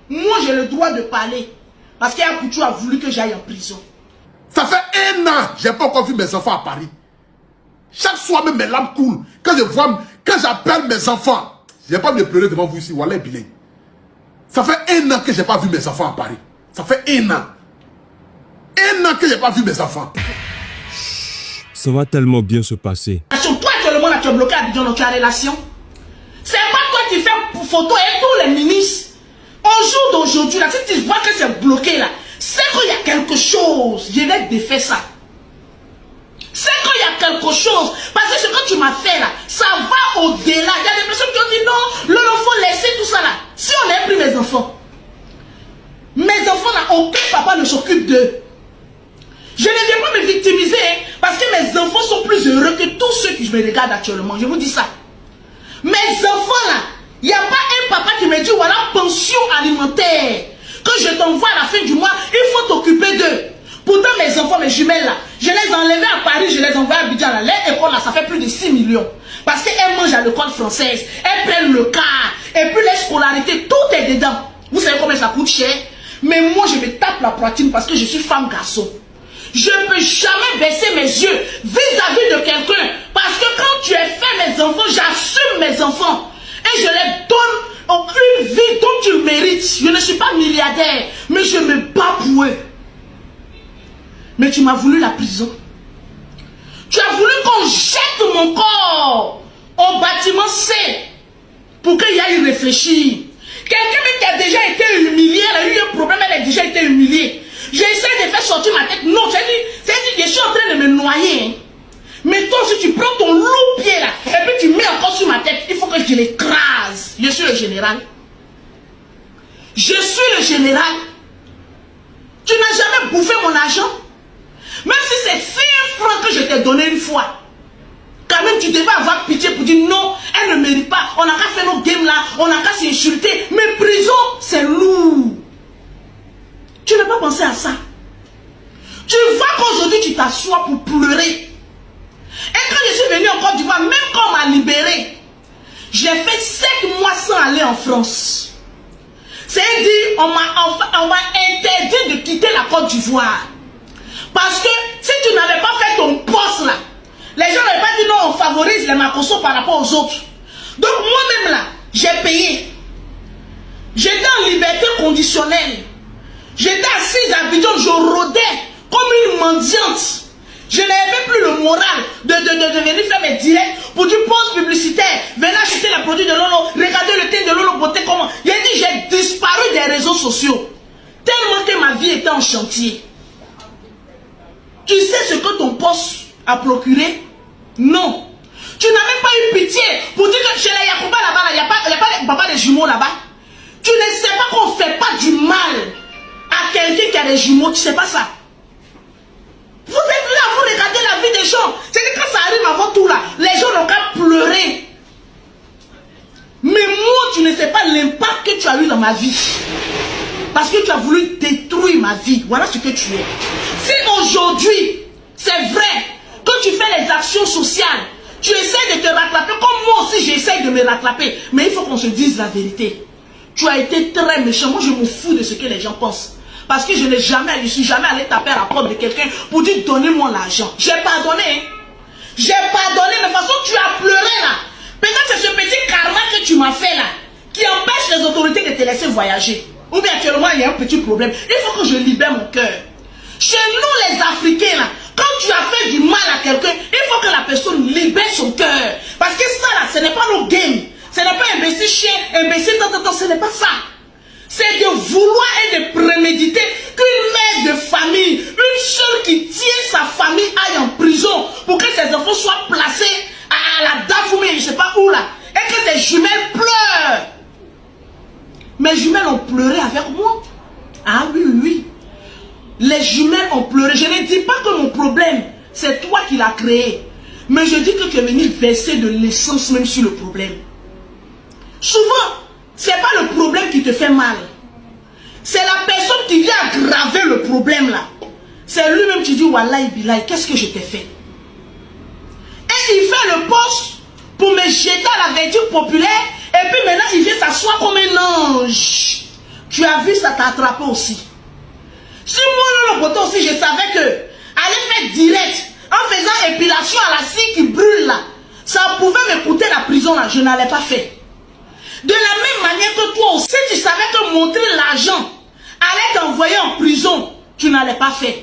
Moi, j'ai le droit de parler. Parce qu'Yapoutou a voulu que j'aille en prison. Ça fait 1 an, j'ai pas encore vu mes enfants à Paris. Chaque soir, même mes larmes coulent. Quand j'appelle mes enfants, je n'ai pas me pleurer devant vous ici. Wallah Bilé. Ça fait 1 an que j'ai pas vu mes enfants à Paris. Ça fait 1 an. 1 an que j'ai pas vu mes enfants. Ça va tellement bien se passer. Toi, actuellement, là, tu es bloqué à Abidjan dans ta relation. C'est pas toi qui fais photo et tous les ministres. Au jour d'aujourd'hui, là, si tu vois que c'est bloqué là, c'est qu'il y a quelque chose. Je vais défaire ça. C'est qu'il y a quelque chose. Parce que ce que tu m'as fait là, ça va au-delà. Il y a des personnes qui ont dit non, il faut laisser tout ça là. Si on a pris mes enfants là, aucun papa ne s'occupe d'eux. Je ne viens pas me victimiser hein, parce que mes enfants sont plus heureux que tous ceux qui me regardent actuellement. Je vous dis ça. Mes enfants là, il n'y a pas un papa qui me dit voilà pension alimentaire que je t'envoie à la fin du mois, il faut t'occuper d'eux. Pourtant mes enfants, mes jumelles là, je les ai enlevés à Paris, je les ai envoyés à Abidjan là. Leur école là, ça fait plus de 6 millions. Parce qu'elles mangent à l'école française, elles prennent le car, et puis les scolarités, tout est dedans. Vous savez combien ça coûte cher? Mais moi je me tape la poitrine parce que je suis femme garçon. Je ne peux jamais baisser mes yeux vis-à-vis de quelqu'un. Parce que quand tu as fait mes enfants, j'assume mes enfants. Et je les donne une vie dont tu mérites. Je ne suis pas milliardaire, mais je me bats pour eux. Mais tu m'as voulu la prison. Tu as voulu qu'on jette mon corps au bâtiment C pour qu'il y aille réfléchir. Quelqu'un qui a déjà été humilié, elle a eu un problème, elle a déjà été humiliée. J'essaie de faire sortir ma tête. Non, j'ai dit, je suis en train de me noyer. Hein. Mais toi, si tu prends ton lourd pied là, et puis tu mets encore sur ma tête, il faut que je l'écrase. Je suis le général. Je suis le général. Tu n'as jamais bouffé mon argent. Même si c'est 5 francs que je t'ai donné une fois. Quand même, tu devais avoir pitié pour dire non, elle ne mérite pas. On n'a qu'à faire nos games là, on n'a qu'à s'insulter. Mais prison, c'est lourd. Tu n'as pas pensé à ça. Tu vois qu'aujourd'hui tu t'assois pour pleurer. Et quand je suis venu en Côte d'Ivoire, même quand on m'a libéré, j'ai fait 7 mois sans aller en France. C'est-à-dire, on m'a interdit de quitter la Côte d'Ivoire. Parce que si tu n'avais pas fait ton poste là, les gens n'avaient pas dit non, on favorise les Makosso par rapport aux autres. Donc moi-même là, j'ai payé. J'étais en liberté conditionnelle. J'étais assise à Abidjan, je rôdais comme une mendiante. Je n'avais plus le moral de venir faire mes directs pour du poste publicitaire. Venez acheter les produits de Lolo, regardez le teint de Lolo beauté comment. J'ai dit, j'ai disparu des réseaux sociaux. Tellement que ma vie était en chantier. Tu sais ce que ton poste a procuré? Non. Tu n'as même pas eu pitié pour dire que chez les Yacouba là-bas, il n'y a pas de papa des jumeaux là-bas. Tu ne sais pas qu'on ne fait pas du mal à quelqu'un qui a des jumeaux, tu ne sais pas ça. Vous êtes là, vous regardez la vie des gens. C'est que quand ça arrive avant tout là, les gens n'ont qu'à pleurer. Mais moi, tu ne sais pas l'impact que tu as eu dans ma vie. Parce que tu as voulu détruire ma vie. Voilà ce que tu es. Si aujourd'hui, c'est vrai que tu fais les actions sociales, tu essaies de te rattraper, comme moi aussi j'essaie de me rattraper. Mais il faut qu'on se dise la vérité. Tu as été très méchant. Moi, je me fous de ce que les gens pensent. Parce que je n'ai jamais, je suis jamais allé taper à la porte de quelqu'un pour dire donnez-moi l'argent. J'ai pardonné. J'ai pardonné, mais de toute façon, tu as pleuré là. Peut-être c'est ce petit karma que tu m'as fait là qui empêche les autorités de te laisser voyager. Ou bien actuellement, il y a un petit problème. Il faut que je libère mon cœur. Chez nous, les Africains là, quand tu as fait du mal à quelqu'un, il faut que la personne libère son cœur. Parce que ça là, ce n'est pas nos games. Ce n'est pas imbécile chien, imbécile tant, ce n'est pas ça. C'est de vouloir et de préméditer qu'une mère de famille, une seule qui tient sa famille aille en prison pour que ses enfants soient placés à la Dafoumé, je ne sais pas où là, et que ses jumelles pleurent. Mes jumelles ont pleuré avec moi. Ah oui, oui, oui. Les jumelles ont pleuré. Je ne dis pas que mon problème, c'est toi qui l'as créé. Mais je dis que tu es venu verser de l'essence même sur le problème. Souvent, ce n'est pas le problème qui te fait mal. C'est la personne qui vient aggraver le problème là. C'est lui-même qui dit, Wallahi Bilahi, qu'est-ce que je t'ai fait? Et il fait le poste pour me jeter à la vertu populaire. Et puis maintenant, il vient s'asseoir comme un ange. Tu as vu, ça t'a attrapé aussi. Si moi, le bouton aussi, je savais que aller faire direct, en faisant épilation à la scie qui brûle là, ça pouvait me coûter la prison là, je n'allais pas faire. De la même manière que toi aussi, si tu savais que montrer l'argent allait t'envoyer en prison, tu n'allais pas faire.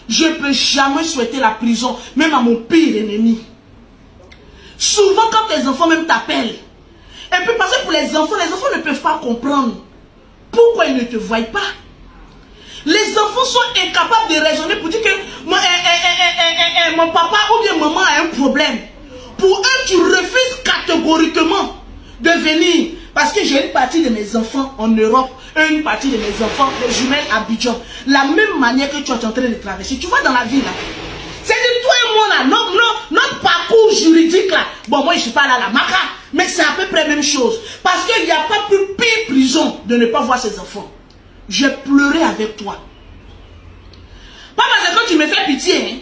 Je ne peux jamais souhaiter la prison, même à mon pire ennemi. Souvent quand tes enfants même t'appellent, et puis parce que pour les enfants ne peuvent pas comprendre pourquoi ils ne te voient pas. Les enfants sont incapables de raisonner pour dire que mon papa ou bien maman a un problème. Pour eux, tu refuses catégoriquement de venir. Parce que j'ai une partie de mes enfants en Europe et une partie de mes enfants, les jumelles à Abidjan. La même manière que tu es en train de traverser. Tu vois dans la vie là. C'est de toi et moi là, notre parcours juridique là. Bon, moi je ne suis pas là, la maca, mais c'est à peu près la même chose. Parce qu'il n'y a pas plus pire prison de ne pas voir ses enfants. J'ai pleuré avec toi. Pas parce que tu me fais pitié, hein,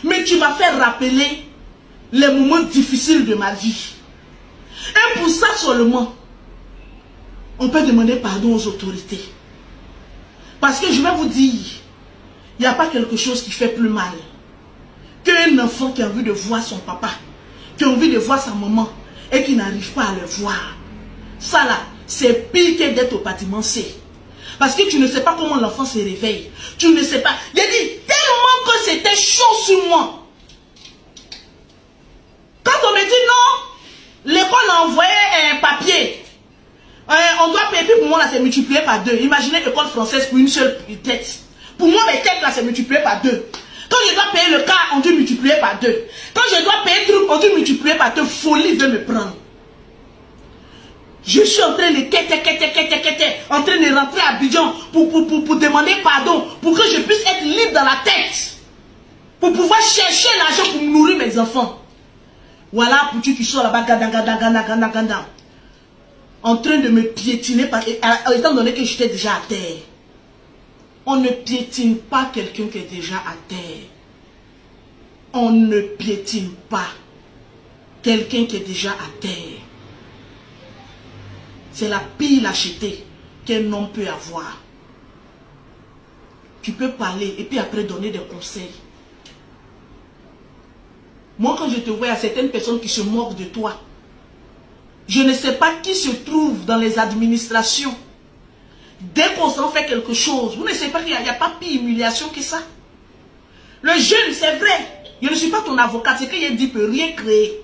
mais tu m'as fait rappeler les moments difficiles de ma vie. Et pour ça seulement, on peut demander pardon aux autorités. Parce que je vais vous dire, il n'y a pas quelque chose qui fait plus mal qu'un enfant qui a envie de voir son papa, qui a envie de voir sa maman et qui n'arrive pas à le voir. Ça là, c'est pire que d'être au bâtiment C. Parce que tu ne sais pas comment l'enfant se réveille. Tu ne sais pas. Il a dit tellement que c'était chaud sur moi. Quand on me dit non, l'école a envoyé un papier. On doit payer, puis pour moi là c'est multiplié par 2. Imaginez l'école française pour une seule tête. Pour moi mes têtes là c'est multiplié par 2. Quand je dois payer le cas, on dit multiplier par 2. Quand je dois payer le truc, on dit multiplier par 2. Folie veut me prendre. Je suis en train de en train de rentrer à Abidjan pour demander pardon, pour que je puisse être libre dans la tête, pour pouvoir chercher l'argent pour nourrir mes enfants. Voilà pour tu qui sors là-bas, ganda, en train de me piétiner, étant donné que j'étais déjà à terre. On ne piétine pas quelqu'un qui est déjà à terre. On ne piétine pas quelqu'un qui est déjà à terre. C'est la pire lâcheté qu'un homme peut avoir. Tu peux parler et puis après donner des conseils. Moi, quand je te vois, il y a certaines personnes qui se moquent de toi. Je ne sais pas qui se trouve dans les administrations. Dès qu'on s'en fait quelque chose, vous ne savez pas qu'il n'y a pas pire humiliation que ça. Le jeune, c'est vrai. Je ne suis pas ton avocat. C'est qu'il dit peut rien créer.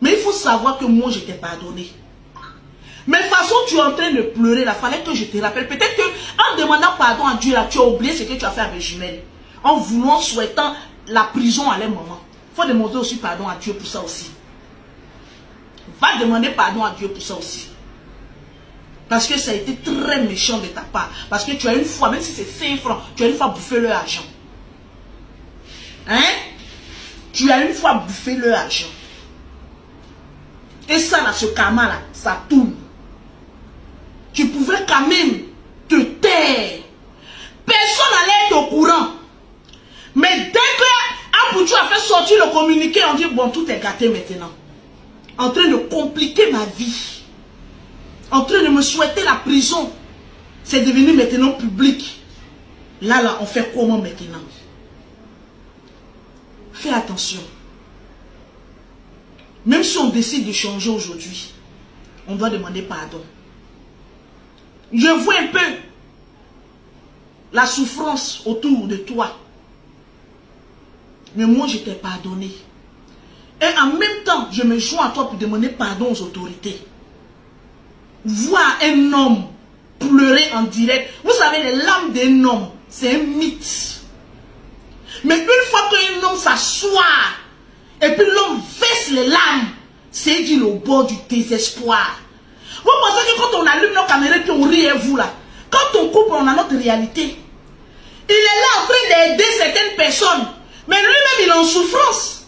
Mais il faut savoir que moi, je t'ai pardonné. Mais de toute façon, tu es en train de pleurer. Il fallait que je te rappelle. Peut-être qu'en demandant pardon à Dieu, là, tu as oublié ce que tu as fait avec jumelles. En voulant, souhaitant la prison à leur maman. Il faut demander aussi pardon à Dieu pour ça aussi. Va demander pardon à Dieu pour ça aussi. Parce que ça a été très méchant de ta part. Parce que tu as une fois, même si c'est 5 francs, tu as une fois bouffé leur argent. Hein? Tu as une fois bouffé leur argent. Et ça, là, ce karma, là, ça tourne. Tu pouvais quand même te taire. Personne n'allait être au courant. Mais dès que Aboutou a fait sortir le communiqué, on dit, bon, tout est gâté maintenant. En train de compliquer ma vie. En train de me souhaiter la prison. C'est devenu maintenant public. Là, on fait comment maintenant? Fais attention. Même si on décide de changer aujourd'hui, on doit demander pardon. Je vois un peu la souffrance autour de toi. Mais moi, je t'ai pardonné. Et en même temps, je me joins à toi pour demander pardon aux autorités. Voir un homme pleurer en direct. Vous savez, les larmes d'un homme, c'est un mythe. Mais une fois qu'un homme s'assoit, et puis l'homme verse les larmes, c'est dit au bord du désespoir. Vous pensez que quand on allume nos caméras et on rit et vous là, quand on coupe, on a notre réalité. Il est là en train d'aider certaines personnes, mais lui-même il est en souffrance.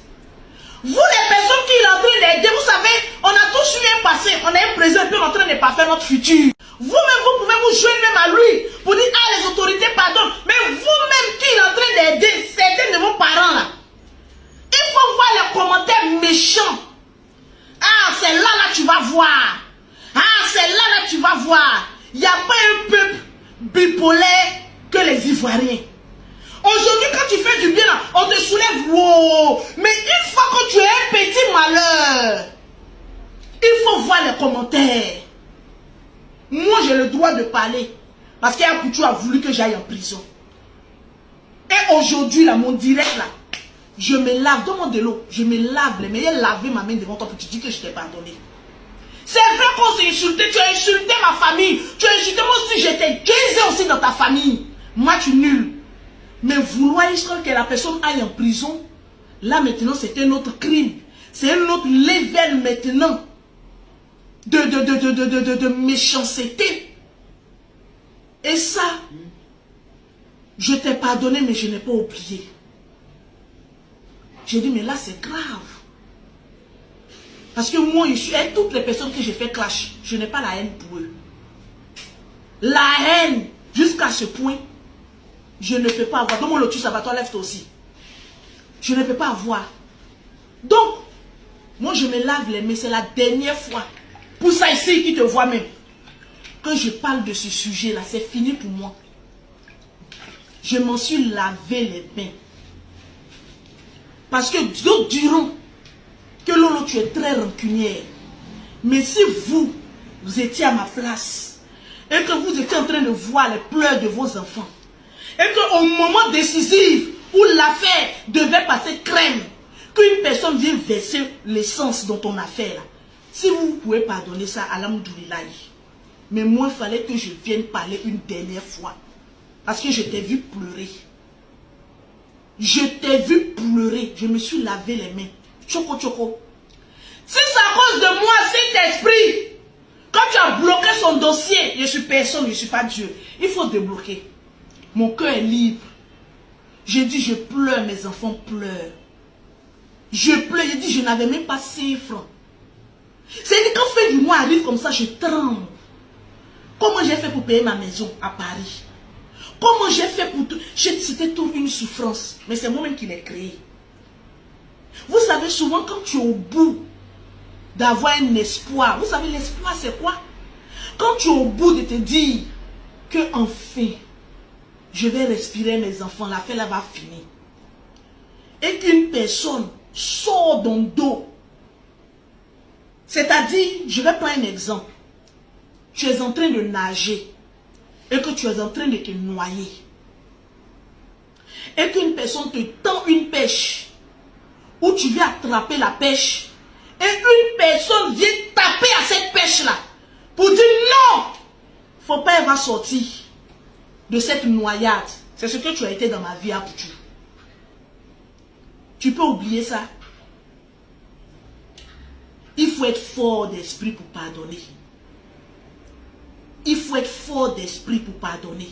Vous les personnes qu'il est en train d'aider, vous savez, on a tous eu un passé, on a un présent et puis on est en train de parfaire notre futur. Vous-même, vous pouvez vous joindre même à lui pour dire, ah les autorités pardonnent, mais vous-même qui est en train d'aider certains de vos parents là, il faut voir les commentaires méchants. Ah, c'est là tu vas voir. Ah, c'est là tu vas voir. Il n'y a pas un peuple tripolaires que les Ivoiriens. Aujourd'hui, quand tu fais du bien, là, on te soulève. Wow. Mais une fois que tu es un petit malheur, il faut voir les commentaires. Moi, j'ai le droit de parler. Parce qu'Yaya Couture a voulu que j'aille en prison. Et aujourd'hui, là, mon direct, là, je me lave, donne-moi de l'eau, je me lave les mains, j'ai lavé ma main devant toi pour te dire que je t'ai pardonné. C'est vrai qu'on s'est insulté, tu as insulté ma famille, tu as insulté moi aussi, j'étais gaisé aussi dans ta famille. Moi, tu es nul. Mais vouloir que la personne aille en prison, là maintenant, c'est un autre crime. C'est un autre level maintenant de méchanceté. Et ça, je t'ai pardonné, mais je n'ai pas oublié. J'ai dit, mais là, c'est grave. Parce que moi, je suis, et toutes les personnes que j'ai fait clash, je n'ai pas la haine pour eux. La haine, jusqu'à ce point, je ne peux pas avoir. Dans mon lotus, ça va, toi, lève-toi aussi. Je ne peux pas avoir. Donc, moi, je me lave les mains, c'est la dernière fois. Pour ça ici, qui te voit même. Quand je parle de ce sujet-là, c'est fini pour moi. Je m'en suis lavé les mains. Parce que d'autres diront que Lolo, tu es très rancunière. Mais si vous étiez à ma place et que vous étiez en train de voir les pleurs de vos enfants et qu'au moment décisif où l'affaire devait passer crème, qu'une personne vienne verser l'essence dans ton affaire, si vous pouvez pardonner ça, alhamdoulilah. Mais moi, il fallait que je vienne parler une dernière fois. Parce que je t'ai vu pleurer. Je t'ai vu pleurer. Je me suis lavé les mains. Choco, choco. Si c'est à cause de moi, cet esprit, quand tu as bloqué son dossier, je suis personne, je ne suis pas Dieu. Il faut débloquer. Mon cœur est libre. J'ai dit, je pleure, mes enfants pleurent. Je pleure, j'ai dit, je n'avais même pas 5 francs. C'est-à-dire, quand fin du mois arrive comme ça, je tremble. Comment j'ai fait pour payer ma maison à Paris? Comment j'ai fait pour tout? C'était toute une souffrance. Mais c'est moi-même qui l'ai créé. Vous savez, souvent, quand tu es au bout d'avoir un espoir, vous savez, l'espoir, c'est quoi? Quand tu es au bout de te dire que enfin, je vais respirer mes enfants, l'affaire là va finir. Et qu'une personne sort dans le dos. C'est-à-dire, je vais prendre un exemple. Tu es en train de nager et que tu es en train de te noyer. Et qu'une personne te tend une pêche où tu viens attraper la pêche et une personne vient taper à cette pêche-là pour dire non, faut pas elle va sortir de cette noyade. C'est ce que tu as été dans ma vie à Poutou. Tu peux oublier ça. Il faut être fort d'esprit pour pardonner. Il faut être fort d'esprit pour pardonner.